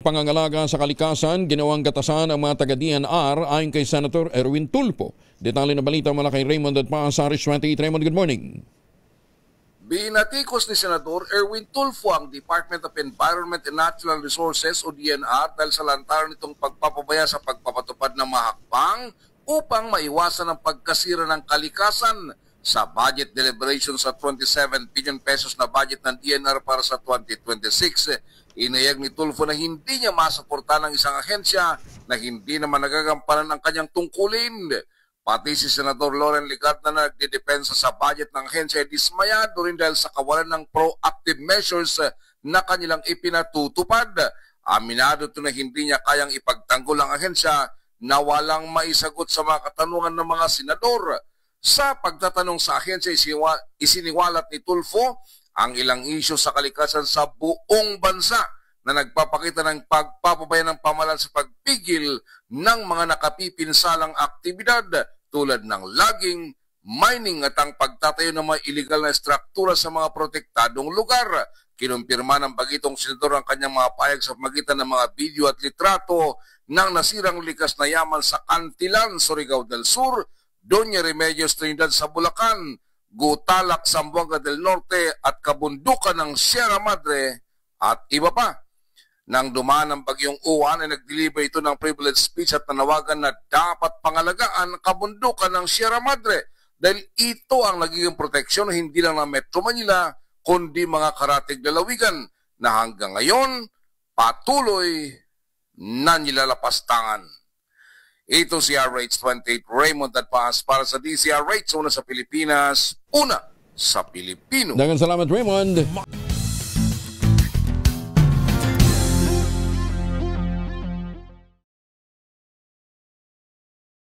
pangangalaga sa kalikasan, ginawang gatasan ang mga taga-DNR ayon kay Senator Erwin Tulfo. Detalye na balita mula kay Raymond at Paasaris 28. Raymond, good morning. Binatikos ni Senador Erwin Tulfo ang Department of Environment and Natural Resources o DNR dahil sa lantaran nitong pagpapabaya sa pagpapatupad ng mga hakbang upang maiwasan ang pagkasira ng kalikasan sa budget deliberation sa 27 billion pesos na budget ng DNR para sa 2026. Inayag ni Tulfo na hindi niya masuporta ng isang ahensya na hindi naman nagagampanan ng kanyang tungkulin. Pati si Senador Loren Legarda na nagdidepensa sa budget ng ahensya ay dismayado rin dahil sa kawalan ng proactive measures na kanilang ipinatutupad. Aminado ito na hindi niya kayang ipagtanggol ang ahensya na walang maisagot sa mga katanungan ng mga senador. Sa pagtatanong sa ahensya, isiniwalat ni Tulfo ang ilang isyu sa kalikasan sa buong bansa na nagpapakita ng pagpapabaya ng pamahalaan sa pagpigil ng mga nakapipinsalang aktibidad tulad ng logging, mining at ang pagtatayo ng mga illegal na struktura sa mga protektadong lugar. Kinumpirma ng bagitong senador ang kanyang mga payag sa pamagitan ng mga video at litrato ng nasirang likas na yaman sa Cantilan, Surigao del Sur, Doña Remedios Trinidad sa Bulacan, Gutalak, Zamboanga del Norte at kabundukan ng Sierra Madre at iba pa. Nang dumaan ang bagyong Uwan ay nag-deliver ito ng privilege speech at nanawagan na dapat pangalagaan ang kabundukan ng Sierra Madre dahil ito ang nagiging proteksyon hindi lang ng Metro Manila kundi mga karatig lalawigan na hanggang ngayon patuloy na nilalapastangan. Ito si RH28 Raymond at Paas para sa DCRH, una sa Pilipinas, una sa Pilipino. Daghang salamat, Raymond.